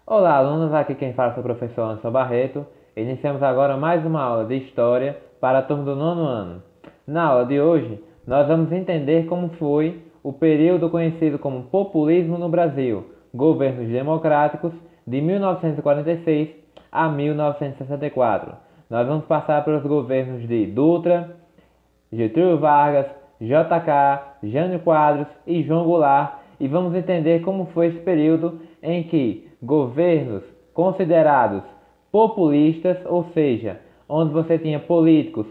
Olá, alunos, aqui quem fala é o professor Anderson Barreto. Iniciamos agora mais uma aula de História para a turma do nono ano. Na aula de hoje, nós vamos entender como foi o período conhecido como populismo no Brasil, governos democráticos, de 1946 a 1964. Nós vamos passar pelos governos de Dutra, Getúlio Vargas, JK, Jânio Quadros e João Goulart e vamos entender como foi esse período em que governos considerados populistas, ou seja, onde você tinha políticos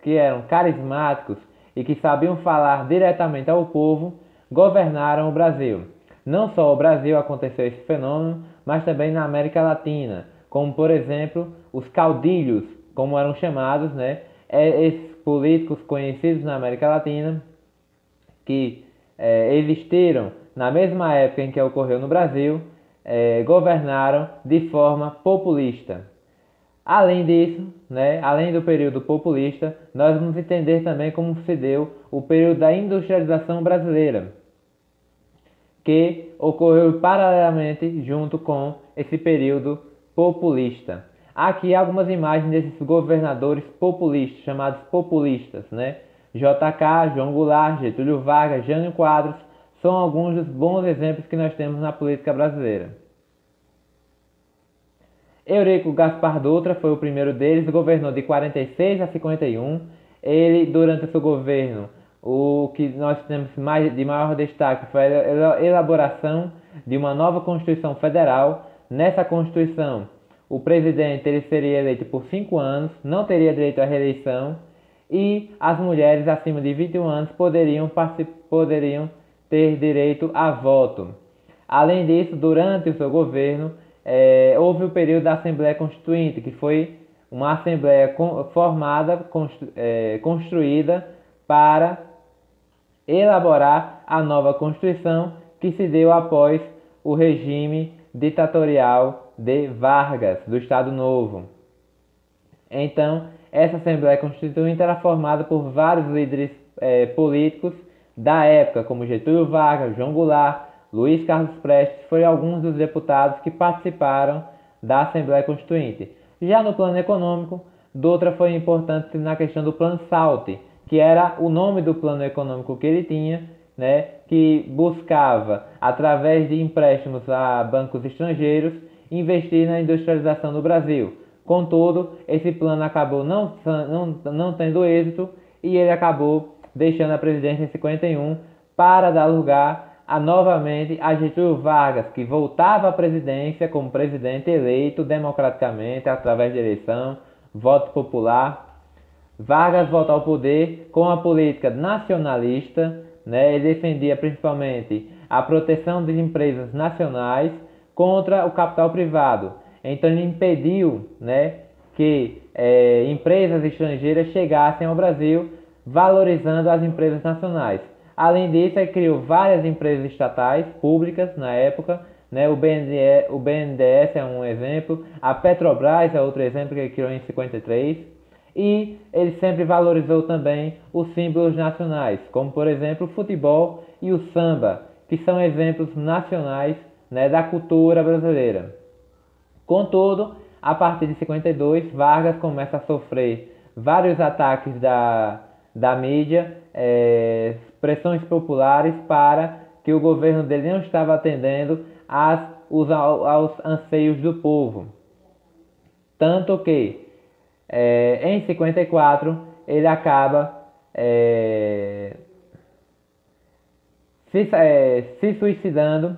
que eram carismáticos e que sabiam falar diretamente ao povo, governaram o Brasil. Não só o Brasil aconteceu esse fenômeno, mas também na América Latina, como por exemplo os caudilhos, como eram chamados, né? Esses políticos conhecidos na América Latina que existiram na mesma época em que ocorreu no Brasil, governaram de forma populista. Além disso, né, além do período populista, nós vamos entender também como se deu o período da industrialização brasileira, que ocorreu paralelamente junto com esse período populista. Aqui algumas imagens desses governadores populistas, chamados populistas, né? JK, João Goulart, Getúlio Vargas, Jânio Quadros, são alguns dos bons exemplos que nós temos na política brasileira. Eurico Gaspar Dutra foi o primeiro deles, governou de 46 a 51. Ele, durante o seu governo, o que nós temos de maior destaque foi a elaboração de uma nova Constituição Federal. Nessa Constituição, o presidente ele seria eleito por 5 anos, não teria direito à reeleição e as mulheres acima de 21 anos poderiam ter direito a voto. Além disso, durante o seu governo, houve o período da Assembleia Constituinte, que foi uma Assembleia construída para elaborar a nova Constituição que se deu após o regime ditatorial de Vargas, do Estado Novo. Então, essa Assembleia Constituinte era formada por vários líderes políticos da época, como Getúlio Vargas, João Goulart, Luiz Carlos Prestes, foram alguns dos deputados que participaram da Assembleia Constituinte. Já no plano econômico, Dutra foi importante na questão do Plano Salte, que era o nome do plano econômico que ele tinha, né, que buscava, através de empréstimos a bancos estrangeiros, investir na industrialização do Brasil. Contudo, esse plano acabou não tendo êxito e ele acabou deixando a presidência em 51 para dar lugar novamente a Getúlio Vargas, que voltava à presidência como presidente eleito democraticamente através de eleição, voto popular. Vargas volta ao poder com a política nacionalista, né? Ele defendia principalmente a proteção das empresas nacionais contra o capital privado. Então ele impediu, né, que empresas estrangeiras chegassem ao Brasil, valorizando as empresas nacionais. Além disso, ele criou várias empresas estatais públicas na época, né? O BNDES é um exemplo, a Petrobras é outro exemplo que ele criou em 53. E ele sempre valorizou também os símbolos nacionais, como por exemplo o futebol e o samba, que são exemplos nacionais, né, da cultura brasileira. Contudo, a partir de 52, Vargas começa a sofrer vários ataques da mídia, pressões populares para que o governo dele não estava atendendo aos anseios do povo. Tanto que, em 54, ele acaba se suicidando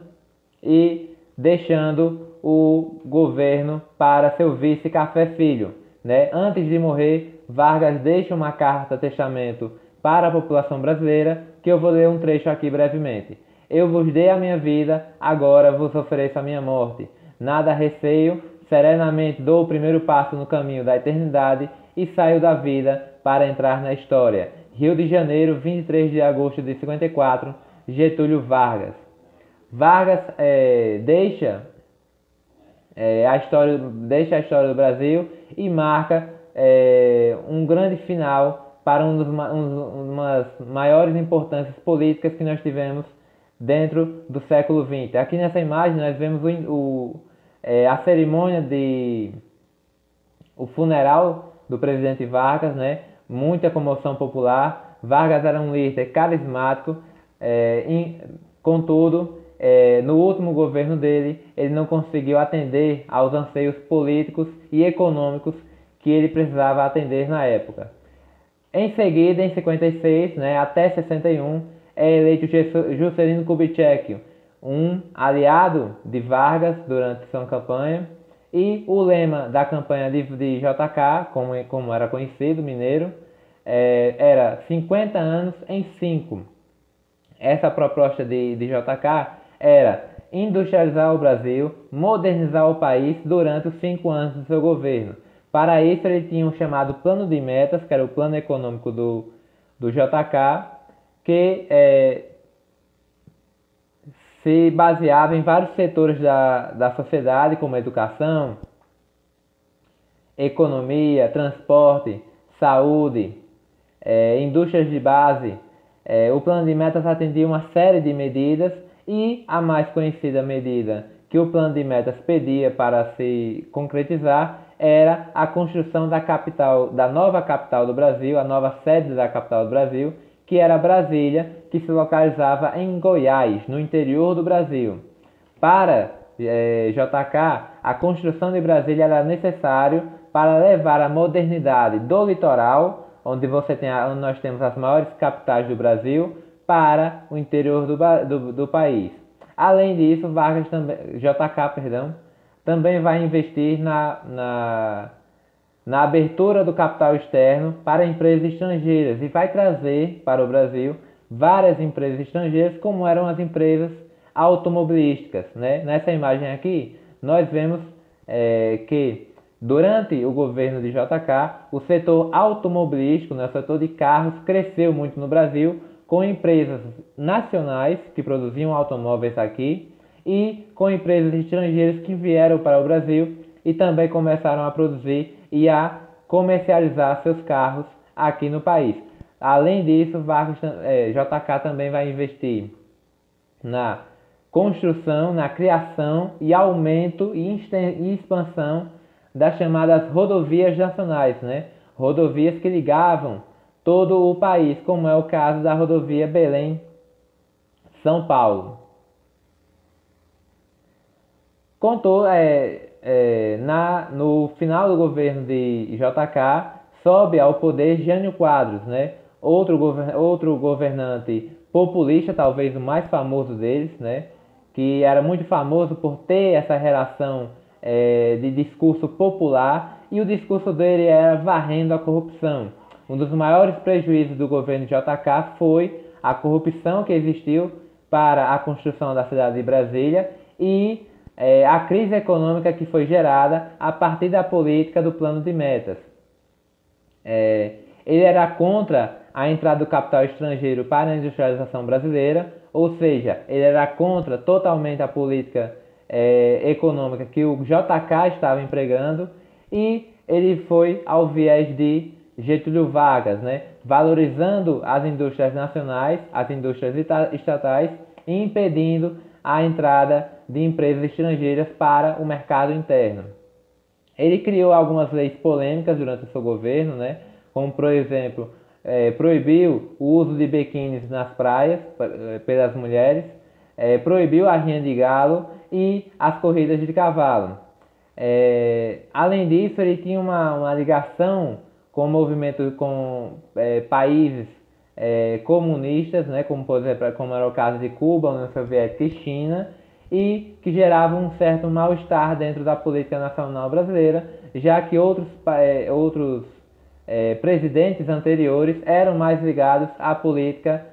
e deixando o governo para seu vice Café Filho, né? Antes de morrer, Vargas deixa uma carta-testamento para a população brasileira, que eu vou ler um trecho aqui brevemente. Eu vos dei a minha vida, agora vos ofereço a minha morte. Nada receio, serenamente dou o primeiro passo no caminho da eternidade e saio da vida para entrar na história. Rio de Janeiro, 23 de agosto de 54, Getúlio Vargas. Vargas deixa a história do Brasil e marca um grande final para umas maiores importâncias políticas que nós tivemos dentro do século XX. Aqui nessa imagem nós vemos a cerimônia o funeral do presidente Vargas, né? Muita comoção popular. Vargas era um líder carismático, contudo, no último governo dele, ele não conseguiu atender aos anseios políticos e econômicos que ele precisava atender na época. Em seguida, em 56, né, até 61, é eleito Juscelino Kubitschek, um aliado de Vargas durante sua campanha, e o lema da campanha de JK, como era conhecido, mineiro, era 50 anos em 5. Essa proposta de JK era industrializar o Brasil, modernizar o país durante os 5 anos do seu governo. Para isso, ele tinha um chamado Plano de Metas, que era o plano econômico do JK, que se baseava em vários setores da sociedade, como educação, economia, transporte, saúde, indústrias de base. O plano de metas atendia uma série de medidas e a mais conhecida medida que o plano de metas pedia para se concretizar era a construção da nova capital do Brasil, a nova sede da capital do Brasil, que era Brasília, que se localizava em Goiás, no interior do Brasil. Para JK, a construção de Brasília era necessário para levar a modernidade do litoral, onde nós temos as maiores capitais do Brasil, para o interior do país. Além disso, JK também vai investir na abertura do capital externo para empresas estrangeiras e vai trazer para o Brasil várias empresas estrangeiras, como eram as empresas automobilísticas, né? Nessa imagem aqui, nós vemos que durante o governo de JK, o setor automobilístico, né, o setor de carros, cresceu muito no Brasil, com empresas nacionais que produziam automóveis aqui e com empresas estrangeiras que vieram para o Brasil e também começaram a produzir e a comercializar seus carros aqui no país. Além disso, JK também vai investir na construção, na criação e aumento e expansão das chamadas rodovias nacionais, né? Rodovias que ligavam todo o país, como é o caso da rodovia Belém-São Paulo. No final do governo de JK, sobe ao poder Jânio Quadros, né? Outro governante populista, talvez o mais famoso deles, né? Que era muito famoso por ter essa relação de discurso popular, e o discurso dele era varrendo a corrupção. Um dos maiores prejuízos do governo de JK foi a corrupção que existiu para a construção da cidade de Brasília e a crise econômica que foi gerada a partir da política do plano de metas. Ele era contra a entrada do capital estrangeiro para a industrialização brasileira, ou seja, ele era contra totalmente a política econômica que o JK estava empregando, e ele foi ao viés de Getúlio Vargas, né, valorizando as indústrias nacionais, as indústrias estatais, e impedindo a entrada de empresas estrangeiras para o mercado interno. Ele criou algumas leis polêmicas durante o seu governo, né, como, por exemplo, proibiu o uso de biquínis nas praias pelas mulheres, proibiu a rinha de galo e as corridas de cavalo. Além disso, ele tinha uma ligação com países comunistas, né, como por exemplo, como era o caso de Cuba, União Soviética e China, e que gerava um certo mal-estar dentro da política nacional brasileira, já que outros presidentes anteriores eram mais ligados à política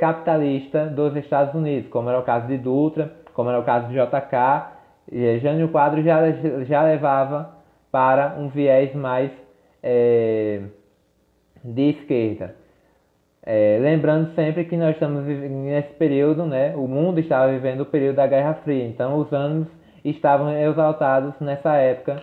capitalista dos Estados Unidos, como era o caso de Dutra, como era o caso de JK. Jânio Quadros já levava para um viés mais de esquerda. Lembrando sempre que nós estamos vivendo nesse período, né, o mundo estava vivendo o período da Guerra Fria, então os ânimos estavam exaltados nessa época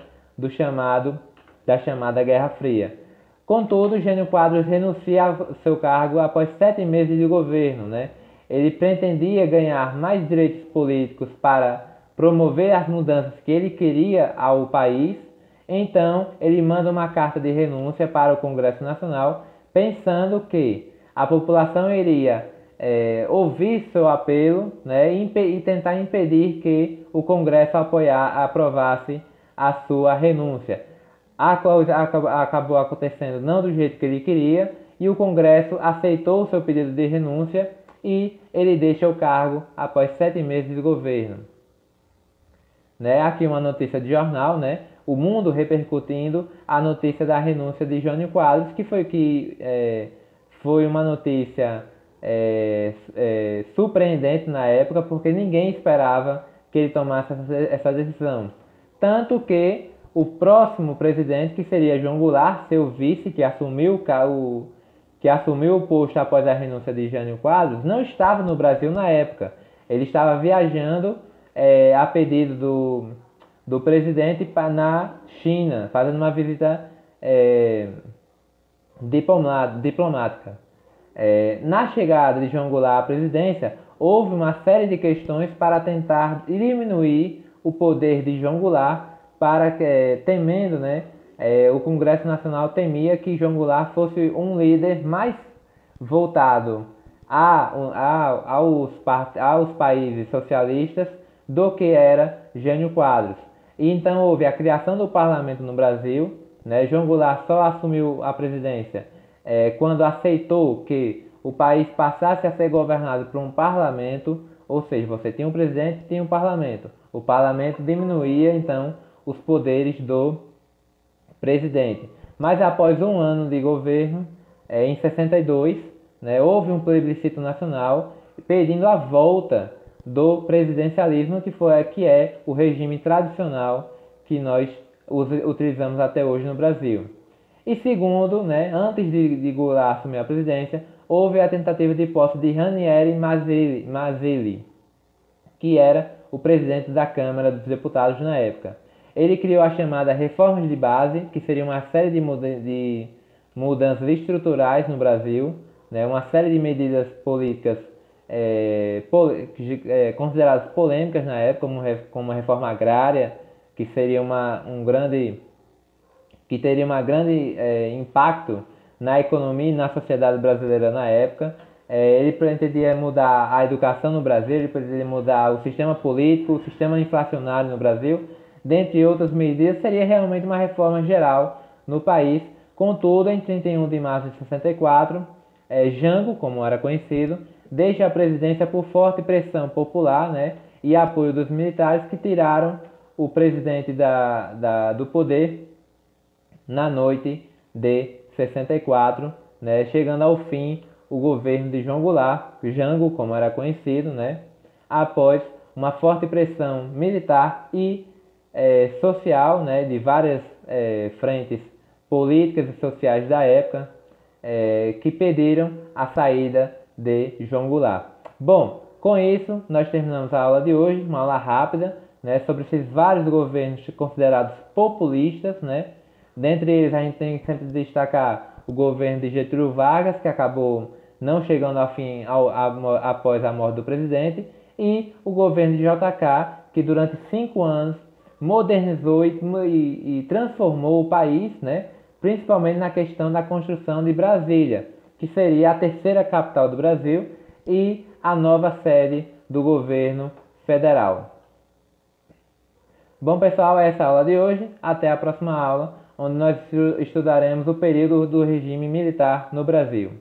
da chamada Guerra Fria. Contudo, Jânio Quadros renuncia ao seu cargo após 7 meses de governo, né? Ele pretendia ganhar mais direitos políticos para promover as mudanças que ele queria ao país, então ele manda uma carta de renúncia para o Congresso Nacional, pensando que a população iria ouvir seu apelo, né, e tentar impedir que o Congresso aprovasse a sua renúncia. A coisa acabou acontecendo não do jeito que ele queria, e o Congresso aceitou o seu pedido de renúncia e ele deixa o cargo após 7 meses de governo. Né? Aqui uma notícia de jornal, né? O Mundo repercutindo a notícia da renúncia de Jânio Quadros, que foi uma notícia surpreendente na época, porque ninguém esperava que ele tomasse essa decisão. Tanto que o próximo presidente, que seria João Goulart, seu vice, que assumiu o posto após a renúncia de Jânio Quadros, não estava no Brasil na época. Ele estava viajando a pedido do presidente na China, fazendo uma visita diplomática. Na chegada de João Goulart à presidência, houve uma série de questões para tentar diminuir o poder de João Goulart, temendo, né, o Congresso Nacional temia que João Goulart fosse um líder mais voltado aos países socialistas do que era Jânio Quadros. E então houve a criação do parlamento no Brasil, né? João Goulart só assumiu a presidência quando aceitou que o país passasse a ser governado por um parlamento, ou seja, você tinha um presidente e tinha um parlamento. O parlamento diminuía então os poderes do presidente. Mas após um ano de governo, em 62, né, houve um plebiscito nacional pedindo a volta do presidencialismo, que é o regime tradicional que nós utilizamos até hoje no Brasil. E segundo, né, antes de Goulart assumir a presidência, houve a tentativa de posse de Ranieri Mazzilli, que era o presidente da Câmara dos Deputados na época. Ele criou a chamada reformas de base, que seria uma série de mudanças estruturais no Brasil, né, uma série de medidas políticas consideradas polêmicas na época, como a reforma agrária, que seria que teria um grande impacto na economia e na sociedade brasileira na época. Ele pretendia mudar a educação no Brasil, ele pretendia mudar o sistema político, o sistema inflacionário no Brasil, dentre outras medidas. Seria realmente uma reforma geral no país. Contudo, em 31 de março de 64, Jango, como era conhecido, deixa a presidência por forte pressão popular, né, e apoio dos militares, que tiraram o presidente do poder na noite de 64, né, chegando ao fim o governo de João Goulart, Jango, como era conhecido, né, após uma forte pressão militar e social, né, de várias frentes políticas e sociais da época, que pediram a saída de João Goulart. Bom, com isso nós terminamos a aula de hoje, uma aula rápida, né, sobre esses vários governos considerados populistas, né. Dentre eles a gente tem que sempre destacar o governo de Getúlio Vargas, que acabou não chegando ao fim após a morte do presidente, e o governo de JK, que durante 5 anos modernizou e transformou o país, né, principalmente na questão da construção de Brasília, que seria a terceira capital do Brasil e a nova sede do governo federal. Bom, pessoal, essa é a aula de hoje. Até a próxima aula, onde nós estudaremos o período do regime militar no Brasil.